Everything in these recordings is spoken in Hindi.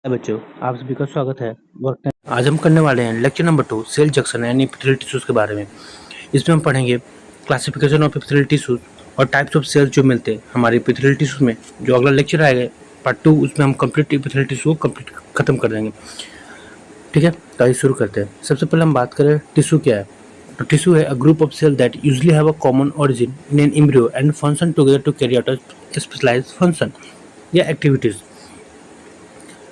हाय बच्चों, आप सभी का स्वागत है वर्क टाइम। आज हम करने वाले हैं लेक्चर नंबर 2 सेल जंक्शन यानी एपिथेलियल टिश्यूज के बारे में। इसमें हम पढ़ेंगे क्लासिफिकेशन ऑफ एपिथेलियल टिश्यूज और टाइप्स ऑफ सेल्स जो मिलते हैं हमारे एपिथेलियल टिश्यूज में। जो अगला लेक्चर आएगा पार्ट 2, उसमें हम कंप्लीट एपिथेलियल टिश्यू को कंप्लीट खत्म कर देंगे। ठीक है, तो आइए शुरू करते हैं। सबसे पहले हम बात करें टिश्यू क्या है। तो टिश्यू है a group of cell that usually have a common origin in an embryo and function together to carry out a specialised function या एक्टिविटीज।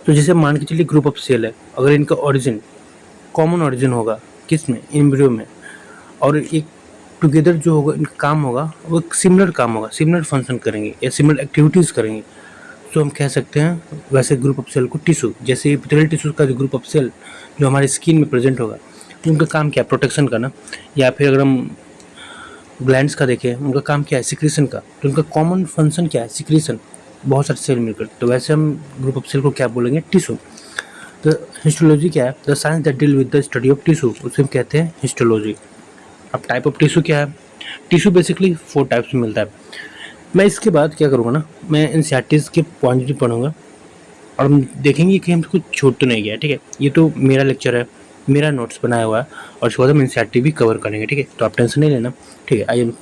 तो जैसे मान के चलिए ग्रुप ऑफ सेल है, अगर इनका ओरिजिन कॉमन ओरिजिन होगा किस में, एम्ब्रियो में, और एक टुगेदर जो होगा इनका काम होगा वो सिमिलर काम होगा, सिमिलर फंक्शन करेंगे या सिमिलर एक्टिविटीज़ करेंगे, तो हम कह सकते हैं वैसे ग्रुप ऑफ सेल को टिश्यू। जैसे एपिथेलियल टिश्यू का जो ग्रुप ऑफ सेल जो हमारे स्किन में प्रेजेंट होगा, तो उनका काम क्या है, प्रोटेक्शन का ना। या फिर अगर हम ग्लैंड्स का देखें, उनका काम क्या है, सिक्रीशन का। तो उनका कॉमन फंक्शन क्या है, सिक्रीशन, बहुत सारे सेल मिलकर। तो वैसे हम ग्रुप ऑफ सेल को क्या बोलेंगे, टिश्यू। तो हिस्टोलॉजी क्या है, the science that deal with the study of tissue, उसे हम कहते हैं हिस्टोलॉजी। अब टाइप ऑफ टिश्यू क्या है, टिश्यू बेसिकली 4 टाइप्स में मिलता है। मैं इसके बाद क्या करूँगा ना, मैं एनसीईआरटी के पॉइंट भी पढ़ूंगा और हम देखेंगे कि हम कुछ छूट तो नहीं गया। ठीक है, ये तो मेरा लेक्चर है, मेरा नोट्स बनाया हुआ है, और उसके बाद हम एनसीईआरटी भी कवर करेंगे। ठीक है, तो आप टेंशन नहीं लेना। ठीक है, आइए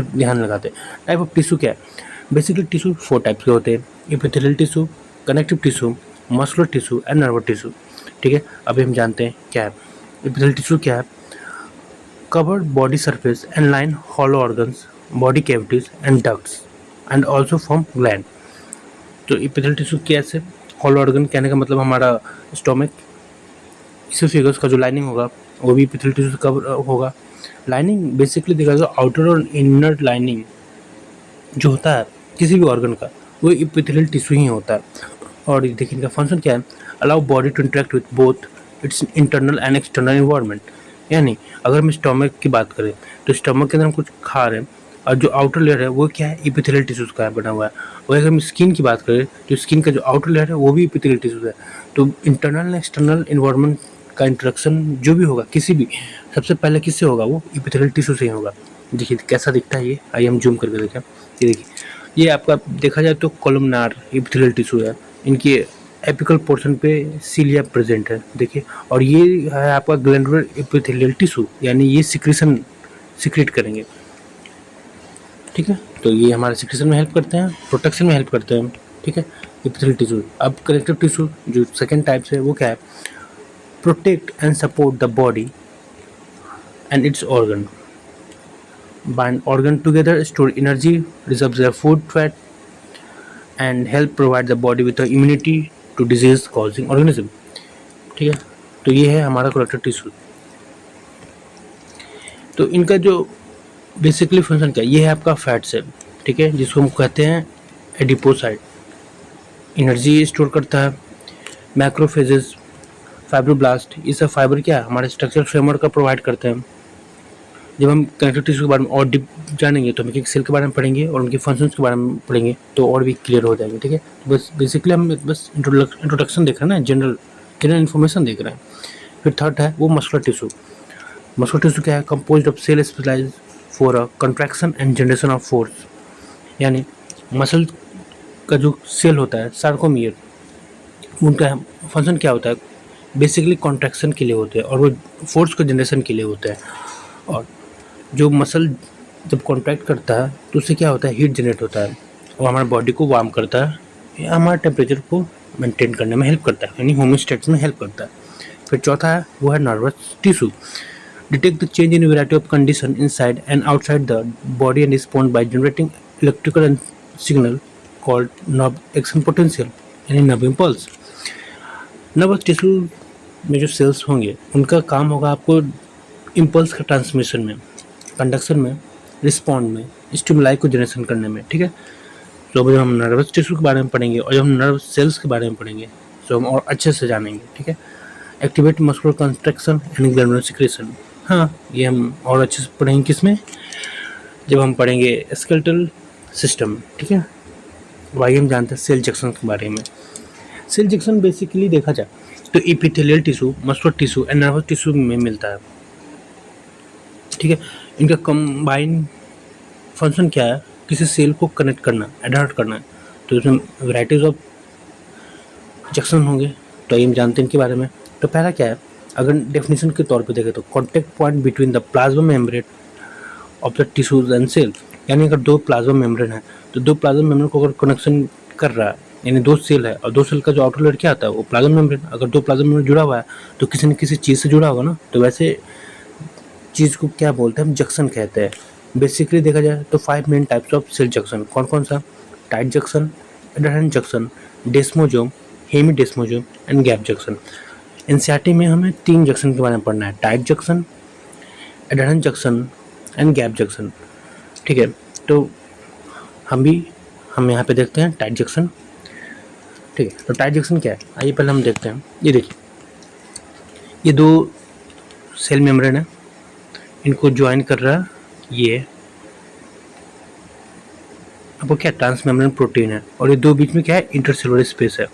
ध्यान लगाते हैं। टाइप ऑफ टिश्यू क्या है, बेसिकली टिश्यू 4 टाइप्स के होते हैं, epithelial tissue, connective tissue, muscular tissue and nervous tissue. ठीक है, अभी हम जानते हैं क्या है एपिथेलियल टिश्यू। क्या है, covered body surface and line hollow organs, body cavities and ducts and also from gland. तो एपिथेलियल टिश्यू कैसे, हॉलो ऑर्गन कहने का मतलब हमारा स्टोमक, इसोफेगस का जो लाइनिंग होगा वो भी एपिथेलियल टिश्यू से कवर होगा। लाइनिंग बेसिकली देखा जाए आउटर और इनर लाइनिंग जो होता है किसी भी ऑर्गन का, वो एपिथेलियल टिश्यू ही होता है। और देखिए इनका फंक्शन क्या है, allow body to interact with both its internal and external environment. यानी अगर हम स्टमक की बात करें, तो स्टमक के अंदर हम कुछ खा रहे हैं, और जो आउटर लेयर है वो क्या है, एपिथेलियल टिश्यूज का बना हुआ है। और अगर हम स्किन की बात करें, तो स्किन का जो आउटर लेयर है वो भी एपिथेलियल टिश्यूज है। तो इंटरनल एंड एक्सटर्नल इन्वायरमेंट का इंटरेक्शन जो भी होगा किसी भी, सबसे पहले किससे होगा, वो एपिथेलियल टिश्यू से ही होगा। देखिए कैसा दिखता है ये, आइए हम जूम करके देखें। ये देखिए, ये आपका देखा जाए तो कॉलमनार एपिथेलियल टिश्यू है, इनके एपिकल पोर्शन पे सीलिया प्रेजेंट है। देखिए, और ये है आपका ग्लैंडुलर एपिथेलियल टिश्यू, यानी ये सिक्रीशन सिक्रेट करेंगे। ठीक है, तो ये हमारे सिक्रीशन में हेल्प करते हैं, प्रोटेक्शन में हेल्प करते हैं। ठीक है, एपिथेलियल टिश्यू। अब कनेक्टिव टिश्यू जो सेकेंड टाइप है वो क्या है, protect and support the body and it's organ, bind organ together, store energy, reserve their food, fat, and help provide the body with the immunity to disease causing organism। ठीक है, तो ये है हमारा कलेक्टिव टिश्यू। तो इनका जो बेसिकली फंक्शन क्या है, ये है आपका फैट सेल। ठीक है, जिसको हम कहते हैं एडिपोसाइट, एनर्जी स्टोर करता है। मैक्रोफेजेस, फाइब्रोब्लास्ट, ये सब फाइबर क्या है, हमारे स्ट्रक्चरल फ्रेमवर्क का प्रोवाइड करते हैं। जब हम कनेक्टिव टिश्यू के बारे में और डीप जानेंगे, तो हम एक सेल के बारे में पढ़ेंगे और उनके फंक्शंस के बारे में पढ़ेंगे, तो और भी क्लियर हो जाएंगे। ठीक है, तो बस बेसिकली हम बस इंट्रोडक्शन देख रहे हैं ना, जनरल इन्फॉर्मेशन देख रहे हैं। फिर थर्ड है वो मस्कुलर टिश्यू। मस्कुलर टिश्यू क्या है, composed of cell specialised for a contraction and generation of force. यानी मसल का जो सेल होता है, सार्कोमियर, उनका फंक्शन क्या होता है, बेसिकली कॉन्ट्रैक्शन के लिए होते हैं और वो फोर्स का जनरेशन के लिए होते हैं। और जो मसल जब कॉन्ट्रैक्ट करता है तो उससे क्या होता है, हीट जनरेट होता है और हमारे बॉडी को वार्म करता है, या हमारे टेम्परेचर को मेंटेन करने में हेल्प करता है, यानी होमोस्टैटिक्स में हेल्प करता है। फिर चौथा है वो है nervous tissue. Detect the change in variety of condition inside and outside the body and respond by generating electrical signal called nerve action potential, यानी नर्व इम्पल्स। नर्वस टिश्यू में जो सेल्स होंगे उनका काम होगा आपको इम्पल्स का ट्रांसमिशन में, कंडक्शन में, रिस्पॉन्ड में, स्टिमुलाई को जनरेशन करने में। ठीक है, तो अभी हम नर्वस टिश्यू के बारे में पढ़ेंगे और जब हम नर्वस सेल्स के बारे में पढ़ेंगे तो हम और अच्छे से जानेंगे। ठीक है, activate muscular construction and glandular secretion. हाँ, ये हम और अच्छे से पढ़ेंगे किसमें, जब हम पढ़ेंगे स्केलेटल सिस्टम। ठीक है, वही हम जानते हैं सेल जंक्शन के बारे में। सेल जंक्शन बेसिकली देखा जाए तो epithelial tissue, muscular tissue and nervous tissue में मिलता है। ठीक है, इनका कंबाइन फंक्शन क्या है, किसी सेल को कनेक्ट करना, एडहर्ट करना है। तो इसमें वैराइटीज ऑफ जंक्शन होंगे, तो आइए हम जानते हैं इनके बारे में। तो पहला क्या है, अगर डेफिनेशन के तौर पे देखें तो contact point between the plasma membrane of the tissues and cell, यानी अगर दो प्लाज्मा मेम्ब्रेन है तो दो प्लाज्मा मेम्ब्रेन को अगर कनेक्शन कर रहा है, यानी दो सेल है और दो सेल का जो आउटर लेयर क्या आता है वो प्लाज्मा मेम्ब्रेन, अगर दो प्लाज्मा मेम्ब्रेन जुड़ा हुआ है तो किसी न किसी चीज़ से जुड़ा होगा ना, तो वैसे चीज़ को क्या बोलते हैं हम, जंक्शन कहते हैं। बेसिकली देखा जाए तो 5 main types of cell junction कौन कौन सा, tight junction, adherent junction, desmosome, hemi desmosome and gap junction. NCERT में हमें 3 जंक्शन के बारे में पढ़ना है, tight junction, adherent junction and gap junction. ठीक है, तो हम यहाँ पे देखते हैं टाइट जंक्शन। ठीक है, तो टाइट जंक्शन क्या है, आइए पहले हम देखते हैं। ये देखिए, ये दो सेल मेम्ब्रेन है, इनको ज्वाइन कर रहा है ये आपको क्या, ट्रांसमेम्ब्रेन प्रोटीन है, और ये दो बीच में क्या है, इंटरसेलुलर स्पेस है।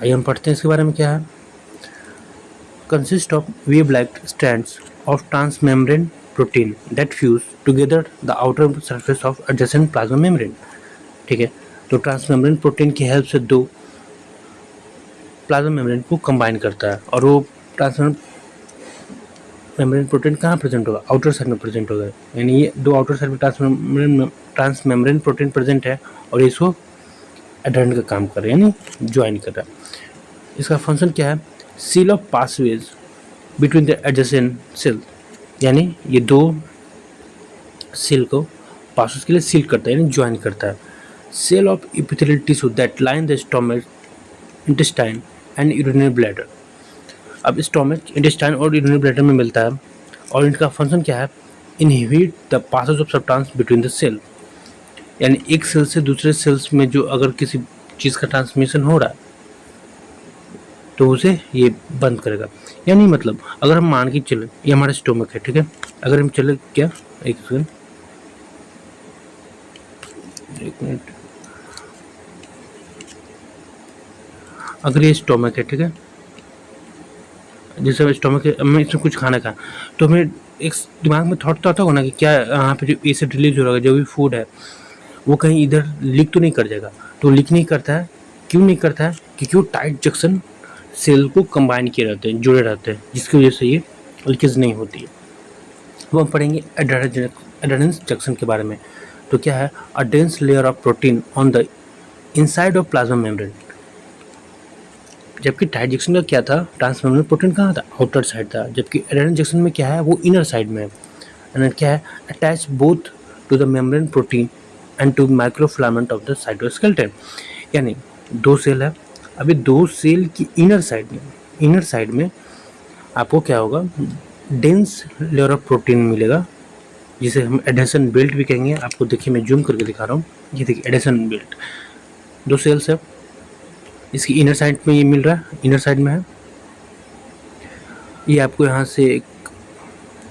आइए हम पढ़ते हैं इसके बारे में क्या है। Consist of wave like strands of transmembrane protein that fuse together the outer surface of adjacent plasma membrane. ठीक है, तो ट्रांसमेम्ब्रेन प्रोटीन की हेल्प से दो प्लाज्मा मेम्ब्रेन को कंबाइन करता है, और वो मेम्ब्रेन प्रोटीन कहाँ प्रेजेंट होगा, आउटर साइड में प्रेजेंट होगा, यानी ये दो आउटर साइड में ट्रांसमेम्ब्रेन प्रोटीन प्रेजेंट है और इसको एडहेरेंट का काम कर रहा है, यानी ज्वाइन कर रहा है। इसका फंक्शन क्या है, seal off passageways between the adjacent cell, यानी ये दो सेल को पासवेज के लिए सील करता है, यानी ज्वाइन करता है। Cell of epithelial tissue that line the stomach, intestine and urinary bladder. अब स्टोमच, इंटेस्टाइन और यूरिनरी ब्लैडर में मिलता है, और इनका फंक्शन क्या है, inhibit the passage of substance between the cell, यानी एक सेल से दूसरे सेल्स में जो अगर किसी चीज़ का ट्रांसमिशन हो रहा है तो उसे ये बंद करेगा। यानी मतलब अगर हम मान के चले, ये हमारा स्टोमक है, ठीक है, अगर हम चले क्या, एक सेकंड, एक मिनट, अगर ये स्टोमक है, ठीक है, जैसे स्टोमक है, हमें इसमें कुछ खाना खा, तो हमें एक दिमाग में थॉट तो आता होगा ना कि क्या यहाँ पे जो एसिड रिलीज हो रहा है, जो भी फूड है वो कहीं इधर लीक तो नहीं कर जाएगा, तो लीक नहीं करता है। क्यों नहीं करता है, क्योंकि वो टाइट जंक्शन सेल को कंबाइन किए रहते हैं, जुड़े रहते हैं, जिसकी वजह से ये लीकेज नहीं होती है। वो हम पढ़ेंगे एडहेरेंस जंक्शन के बारे में। तो क्या है, a dense layer of protein on the inside of plasma membrane, जबकि टाइट जंक्शन का क्या था, ट्रांसमेम्ब्रेन प्रोटीन कहाँ था, आउटर साइड था, जबकि एडहेरेंट जंक्शन में क्या है, वो इनर साइड में है। एंड क्या है, attach both to the membrane protein and to microfilament of the cytoskeleton, यानी दो सेल है, अभी दो सेल की इनर साइड में आपको क्या होगा, डेंस लेयर ऑफ प्रोटीन मिलेगा, जिसे हम एडेशन बेल्ट भी कहेंगे। आपको देखिए, मैं जूम करके दिखा रहा हूँ, ये देखिए एडेशन बेल्ट, दो सेल्स है, इसकी इनर साइड में ये मिल रहा है, इनर साइड में है, ये आपको यहाँ से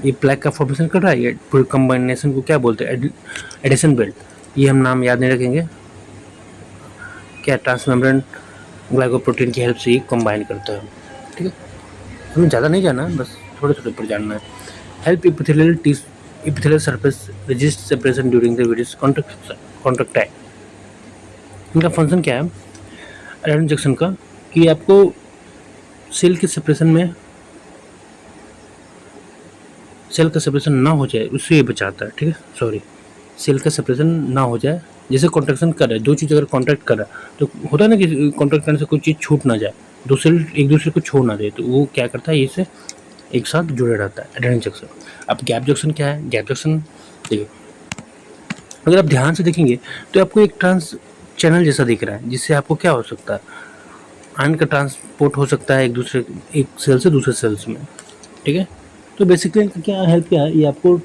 ये प्लैक का फॉर्मेशन कर रहा है, ये पूरे कॉम्बिनेशन को क्या बोलते हैं, एडेशन बेल्ट। ये हम नाम याद नहीं रखेंगे, क्या ट्रांसमेम्ब्रेन ग्लाइकोप्रोटीन की हेल्प से ये कंबाइन करता है। ठीक है, हमें ज़्यादा नहीं जानना है, बस थोड़े थोड़े पर जानना है। Help epithelial surface resist separation during the various contractile. इनका फंक्शन क्या है एडहेरेंट जंक्शन का, कि आपको सेल के सेपरेशन में, सेल का सेपरेशन ना हो जाए उससे ये बचाता है। ठीक है, सॉरी, सेल का सेपरेशन ना हो जाए, जैसे कॉन्ट्रैक्शन कर रहा है, दो चीज़ अगर कॉन्ट्रैक्ट कर रहा है तो होता है ना कि कॉन्ट्रैक्ट करने से कोई चीज़ छूट ना जाए, दो सेल एक दूसरे को छोड़ ना दे, तो वो क्या करता है, इससे एक साथ जुड़े रहता है, एडहेरेंट जंक्शन। अब गैप जंक्शन क्या है, गैप जंक्शन देखिए, अगर आप ध्यान से देखेंगे तो आपको एक ट्रांस चैनल जैसा दिख रहा है, जिससे आपको क्या हो सकता है, आयन का ट्रांसपोर्ट हो सकता है एक सेल से दूसरे सेल्स में। ठीक है, तो बेसिकली क्या हेल्प क्या है, ये आपको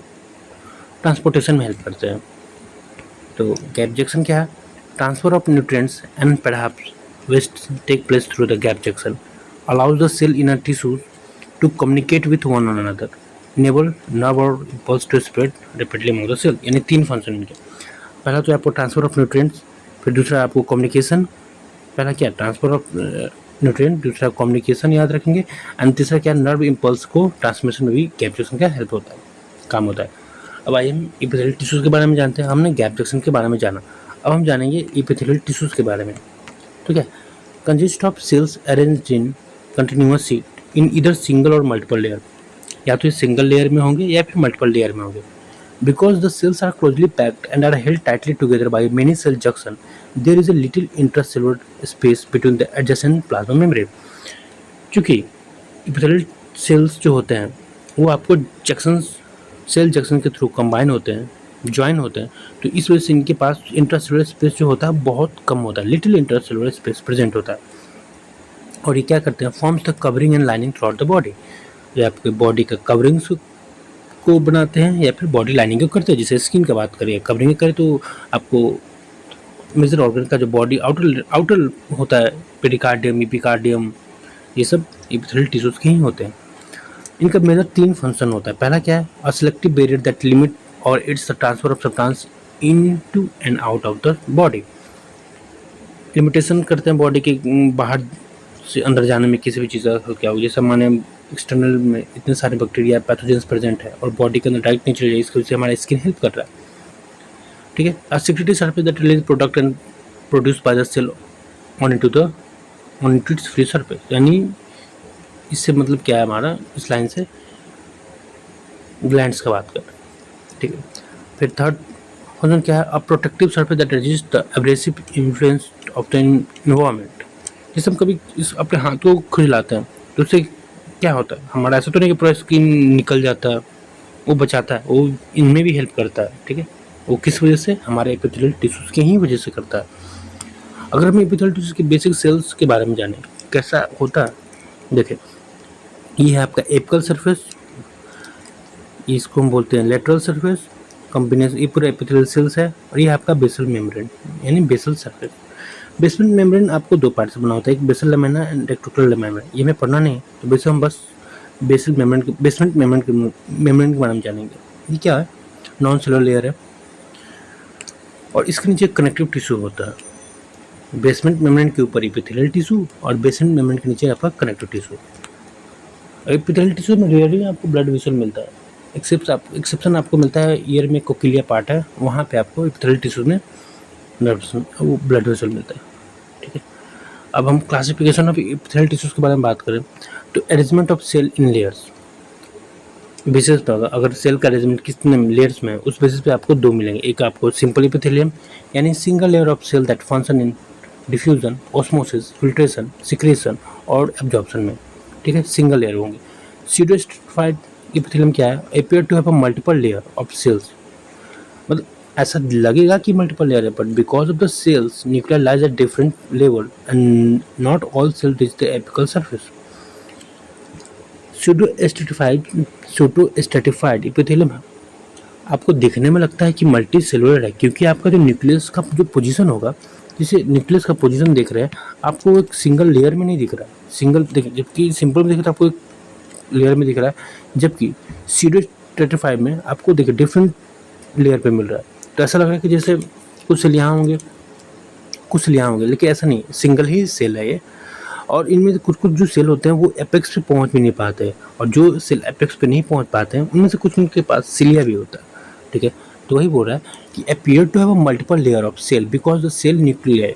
ट्रांसपोर्टेशन में हेल्प करते हैं। तो गैप जंक्शन क्या है, transfer of nutrients and perhaps waste take place through the gap junction, allows the cell inner tissues to communicate with one another, enable nerve और impulse to spread rapidly among the cell. यानी 3 फंक्शन मिलते हैं, पहला तो आपको ट्रांसफर ऑफ न्यूट्रिएंट्स, फिर दूसरा आपको कम्युनिकेशन, पहला क्या ट्रांसफर ऑफ न्यूट्रिएंट, दूसरा कम्युनिकेशन याद रखेंगे, एंड तीसरा क्या नर्व इम्पल्स को ट्रांसमिशन में भी गैप जंक्शन का हेल्प होता है, काम होता है। अब आइए हम एपिथेलियल टिश्यूज़ के बारे में जानते हैं। हमने गैप जंक्शन के बारे में जाना, अब हम जानेंगे एपिथेलियल टिश्यूज़ के बारे में। ठीक है, consist of cells arranged in continuous sheet in either single और मल्टीपल लेयर, या तो ये सिंगल लेयर में होंगे या फिर मल्टीपल लेयर में होंगे। Because the cells are closely packed and are held tightly together by many cell junction, there is a little intracellular space between the adjacent plasma membrane. क्योंकि एपिथेलियल सेल्स जो होते हैं वो आपको जंक्शन सेल जंक्शन के थ्रू कंबाइन होते हैं, ज्वाइन होते हैं, तो इस वजह से इनके पास इंट्रासेलुलर स्पेस जो होता है बहुत कम होता है, लिटिल इंट्रासेलुलर स्पेस प्रेजेंट होता है। और ये क्या करते हैं, forms the covering and lining through out the body. ये आपके बॉडी का कवरिंग को बनाते हैं या फिर बॉडी लाइनिंग को करते हैं। जैसे स्किन की बात करें, कवरिंग करें तो आपको मेजर ऑर्गन का जो बॉडी आउटर होता है, पेरिकार्डियम, एपिकार्डियम, ये सब एपिथेलियल टिश्यूज के ही होते हैं। इनका मेजर 3 फंक्शन होता है। पहला क्या है, अ सेलेक्टिव बैरियर दैट लिमिट और it's the transfer of substance into and out of the body. Limitation करते हैं बॉडी के बाहर से अंदर जाने में किसी भी चीज़ का क्या हो, जैसे माने एक्सटर्नल में इतने सारे बैक्टीरिया पैथोजेंस प्रेजेंट है और बॉडी के अंदर डायरेक्ट नहीं चले जाए, इसकी वजह से हमारा स्किन हेल्प कर रहा है। ठीक है, a secretory surface that release product and produce by the cell on into its free surface. यानी इससे मतलब क्या है हमारा, इस लाइन से ग्लैंड्स का बात कर रहे हैं। ठीक है, फिर थर्ड फंक्शन क्या है, a protective surface that resist the abrasive influence of the environment. जैसे हम कभी इस अपने हाथ को खुजलाते हैं तो उससे क्या होता है, हमारा ऐसा तो नहीं कि पूरा स्किन निकल जाता है, वो बचाता है, वो इनमें भी हेल्प करता है। ठीक है, वो किस वजह से, हमारे एपिथेलियल टिश्यूज की ही वजह से करता है। अगर हम एपिथेलियल टिश्यूज के बेसिक सेल्स के बारे में जानें कैसा होता है, देखिए ये है आपका एपिकल सरफेस, इसको हम बोलते हैं लेटरल सरफेस कॉम्बिनेशन, ये पूरा एपिथेलियल सेल्स है। और ये आपका बेसल मेम्ब्रेन यानी बेसल सरफेस। बेसल मेम्ब्रेन आपको 2 पार्ट से बना होता है, एक बेसल लैमिना एंड एक टोटल मेम्ब्रेन। ये मैं पढ़ना नहीं है तो बेसल हम बस बेसमेंट मेम्ब्रेन के बारे में जानेंगे। ये क्या है, नॉन सेलुलर लेयर है और इसके नीचे कनेक्टिव टिश्यू होता है। बेसमेंट मेम्ब्रेन के ऊपर एपिथेलियल टिश्यू और बेसमेंट मेम्ब्रेन के नीचे आपका कनेक्टिव टिश्यू। एपिथेलियल टिश्यू में रेयरली आपको ब्लड वेसल मिलता है, एक्सेप्शन आपको मिलता है ईयर में कोक्लिया पार्ट है, वहाँ पे आपको एपिथेलियल टिश्यू में ब्लड वेसल मिलता है। ठीक है, अब हम क्लासिफिकेशन ऑफ एपिथेलियल टिश्यूज के बारे में बात करें तो arrangement of cell in layers basis पर, अगर सेल का अरेंजमेंट कितने लेयर्स में है उस बेसिस पे आपको 2 मिलेंगे। एक आपको सिंपल एपिथेलियम यानी single layer of cell that function in diffusion, osmosis, filtration, secretion और एब्जॉर्प्शन में। ठीक है, सिंगल लेयर होंगे। सीडो स्ट्रेटिफाइड एपिथेलियम क्या है, appear to have a multiple layer of cells, मतलब ऐसा लगेगा कि मल्टीपल लेयर है, but because of the cells nuclear lies at different level and not all cell reach the apical surface. Pseudo stratified epithelium आपको देखने में लगता है कि मल्टी सेलुलर है, क्योंकि आपका जो न्यूक्लियस का जो पोजीशन होगा, जैसे न्यूक्लियस का पोजीशन देख रहे हैं आपको एक सिंगल लेयर में नहीं दिख रहा है, जबकि सिंपल में दिख रहा है आपको एक लेयर में दिख रहा है, जबकि सीडो स्ट्रेटिफाइड में आपको देखिए डिफरेंट लेयर पे मिल रहा है। तो ऐसा लग रहा है कि जैसे कुछ सेल यहाँ होंगे कुछ यहाँ होंगे, लेकिन ऐसा नहीं, सिंगल ही सेल है ये। और इनमें से कुछ जो सेल होते हैं वो एपेक्स पे पहुँच भी नहीं पाते हैं, और जो सेल एपेक्स पे नहीं पहुँच पाते हैं उनमें से कुछ उनके पास सिलिया भी होता है। ठीक है, तो वही बोल रहा है कि appear to have a multiple layer of cell because the cell nuclei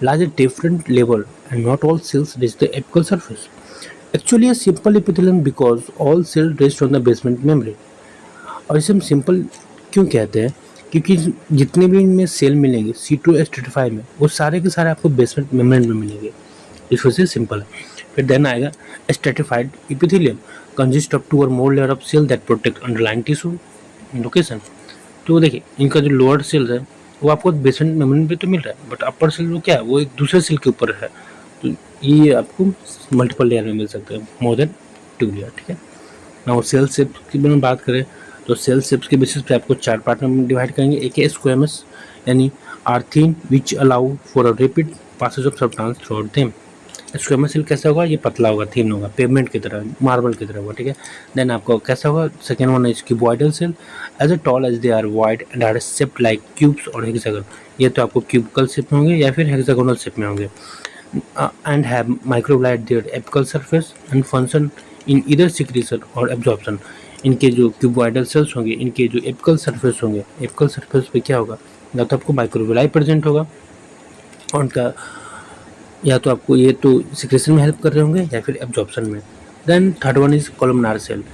lies at different level and not all cells reach the apical surface. Actually a simple epithelium because all cells rest on the basement membrane। और इसे हम सिंपल क्यों कहते हैं, क्योंकि जितने भी इनमें सेल मिलेंगे C2 स्ट्रेटिफाइड में वो सारे के सारे आपको बेसमेंट मेम्ब्रेन में मिलेंगे, इस वजह से सिंपल है। फिर देन आएगा stratified epithelium consist of 2 or more layer of cell that protect underline tissue location. तो देखिए इनका जो लोअर सेल्स है वो आपको बेसमेंट मेम्ब्रेन पे तो मिल रहा है, बट अपर सेल वो क्या है, वो एक दूसरे सेल के ऊपर है, तो ये आपको मल्टीपल लेयर में मिल सकते हैं, मोर देन 2 लेयर। ठीक है, ना सेल शेप की में बात करें तो सेल शेप्स के बेसिस पे आपको 4 पार्ट में डिवाइड करेंगे। एक है स्क्वेमस यानी are thin which allow for a rapid passage of substance throughout them. Squamous cell कैसा होगा, ये पतला होगा, थिन होगा, पेवमेंट की तरह, मार्बल की तरह होगा। ठीक है, देन आपको कैसा होगा, सेकेंड वन है cuboidal cell as a tall as they are wide and are shaped like cubes or hexagon. ये तो आपको क्यूबिकल शेप में होंगे या फिर हेक्सागोनल शेप में होंगे। And have microvilli at their apical surface and function in either secretion or absorption। इनके जो क्यूबॉइडल सेल्स होंगे, इनके जो एपिकल सरफेस होंगे, एपिकल सरफेस पे क्या होगा, या तो आपको माइक्रोविलाई प्रेजेंट होगा और उनका या तो आपको ये तो सिक्रेशन में हेल्प कर रहे होंगे या फिर एब्जॉर्प्शन में। Then third one is columnar cell,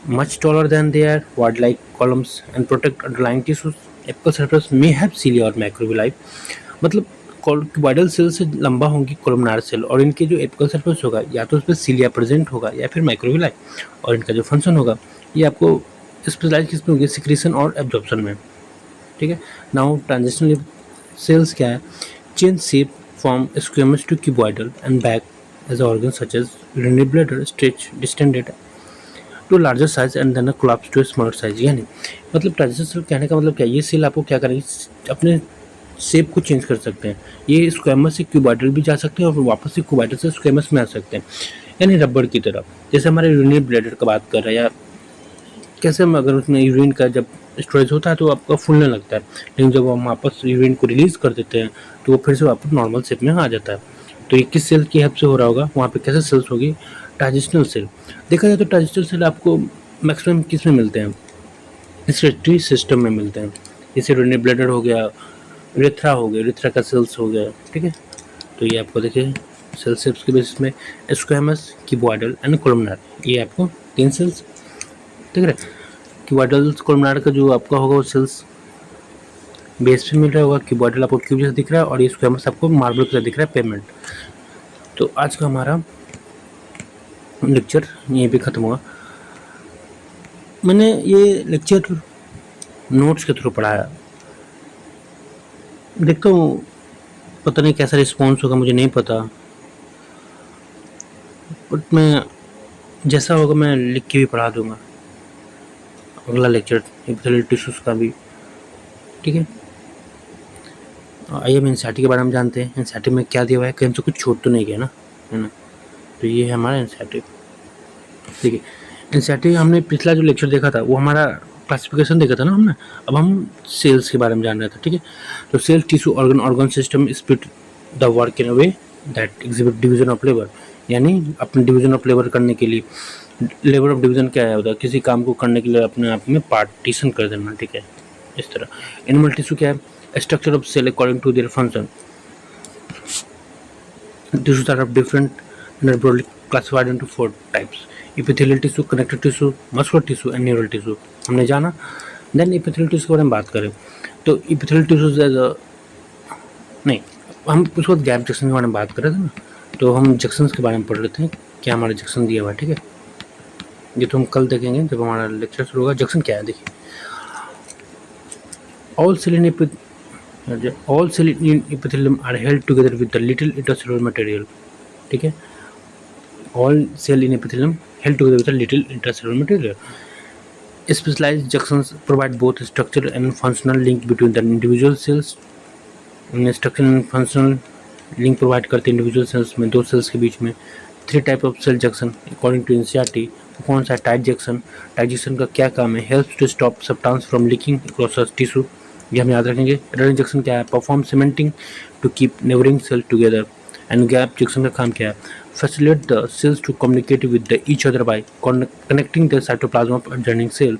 much taller than their word like columns and protect underlying tissues. Apical surface may have cilia और macrovilli, मतलब क्यूबॉइडल सेल से लंबा होंगी कोलमनार सेल और इनके जो एपिकल सरफेस होगा या तो उस पर सीलिया प्रेजेंट होगा या फिर माइक्रोविलाई, और इनका जो फंक्शन होगा ये आपको स्पेशलाइज किस में होगी, सिक्रेशन और एब्जॉर्प्शन में। ठीक है, नाउ ट्रांजिशनल सेल्स क्या है, change shape from squamous to cuboidal and back as organ such as urinary bladder stretch distended to larger size and then collapse to smaller size. यानी मतलब ट्रांजिशन सेल कहने का मतलब क्या है, ये सेल आपको क्या करेंगे, अपने शेप को चेंज कर सकते हैं। ये स्क्वेमस से क्यूबॉइडल भी जा सकते हैं और वापस से क्यूबॉइडल से स्क्वेमस में आ सकते हैं, यानी रबड़ की तरह। जैसे हमारे यूरिनरी ब्लैडर का बात कर रहे हैं, या कैसे हम अगर उसमें यूरिन का जब स्टोरेज होता है तो आपका फूलने लगता है, लेकिन जब हम वापस यूरिन को रिलीज कर देते हैं तो वो फिर से वापस नॉर्मल शेप में आ जाता है। तो ये किस सेल की हेल्प से हो रहा होगा, वहाँ पे कैसे सेल्स होगी, ट्रांजिशनल सेल। देखा जाए तो ट्रांजिशनल सेल आपको मैक्सिमम किस में मिलते हैं, रिस्पिरेटरी सिस्टम में मिलते हैं। जैसे यूरिनरी ब्लैडर हो गया, यूरेथ्रा हो गया, यूरेथ्रा का सेल्स हो गया। ठीक है, तो ये आपको देखिए सेल शेप्स के बेसिस में स्क्वेमस, क्यूबॉइडल एंड कोलमनार, ये आपको 3 सेल्स दिख रहे हैं। क्यूबॉइडल कोलमनार का जो आपका होगा वो सेल्स बेस पे मिल रहा होगा, क्यूबॉइडल आपको क्यूब जैसा दिख रहा है और ये स्क्वेमस आपको मार्बल की तरह दिख रहा है, पेमेंट। तो आज का हमारा लेक्चर यहीं पे ख़त्म हुआ। मैंने ये लेक्चर नोट्स के थ्रू पढ़ाया, देखता हूँ पता नहीं कैसा रिस्पॉन्स होगा, मुझे नहीं पता, बट मैं जैसा होगा मैं लिख के भी पढ़ा दूंगा अगला लेक्चर एपिथेलियल टिश्यूज का भी। ठीक है, आइए हम एनसीईआरटी के बारे में जानते हैं। एनसीईआरटी में क्या दिया हुआ है, कहीं से कुछ छूट तो नहीं गया ना, है ना। तो ये है हमारा एनसीईआरटी। ठीक है, एनसीईआरटी हमने पिछला जो लेक्चर देखा था वो हमारा क्लासिफिकेशन देखा था ना हमने, अब हम सेल्स के बारे में जान रहे थे। ठीक है, तो cell tissue organ system split the work in a way that exhibit division of labour, यानी अपने डिवीजन ऑफ लेबर करने के लिए, लेबर ऑफ डिवीजन क्या है होता है, किसी काम को करने के लिए अपने आप में पार्टीशन कर देना। ठीक है, इस तरह। एनिमल टिश्यू क्या है, structure of cell according to their function. Tissues are of different and are broadly classified into 4 types: epithelial tissue, connective tissue, muscular tissue and neural tissue। हमने जाना। देन epithelial tissue के बारे में बात करें तो epithelial tissues एज नहीं, हम उस वक्त गैप जंक्शन के बारे में बात कर रहे थे ना, तो हम जंक्शंस के बारे में पढ़ रहे थे, क्या हमारा जंक्शन दिया हुआ है। ठीक है, ये तो हम कल देखेंगे जब हमारा लेक्चर शुरू होगा। जंक्शन क्या है देखिए, all cell in epithelium are held together with the little intercellular material। ठीक है, all cell in epithelium held together with a little intercellular material। Specialized junctions provide both structural and functional link between the individual cells। Structural and functional link provide करते हैं इंडिविजुअल सेल्स में, 2 सेल्स के बीच में। 3 type of cell junction according to NCERT. कौन सा, टाइट जंक्शन। टाइट जंक्शन का क्या काम है, helps to stop substance from leaking across tissue, ये हम याद रखेंगे। रनिंग जंक्शन क्या है, perform cementing to keep neighbouring cell together. And gap junction का काम क्या है, facilitate the cells to communicate with the each other by connecting the cytoplasm of adjoining cell.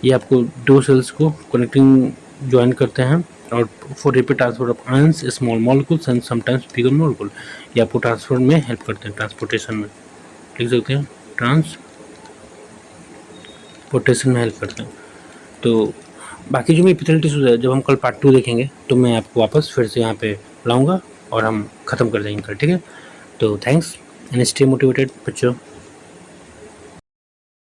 ये आपको 2 सेल्स को कनेक्टिंग ज्वाइन करते हैं और for rapid transfer of ions, small molecules and sometimes bigger molecule, ये आपको ट्रांसफर में हेल्प करते हैं, ट्रांसपोर्टेशन में लिख सकते हैं, ट्रांसपोर्टेशन में हेल्प करते हैं। तो बाकी जो मैं एपिथेलियल टिश्यूज है, जब हम कल पार्ट 2 देखेंगे तो मैं आपको वापस फिर से यहाँ पे लाऊंगा और हम ख़त्म कर देंगे कल। ठीक है, तो थैंक्स एंड स्टे मोटिवेटेड बच्चों।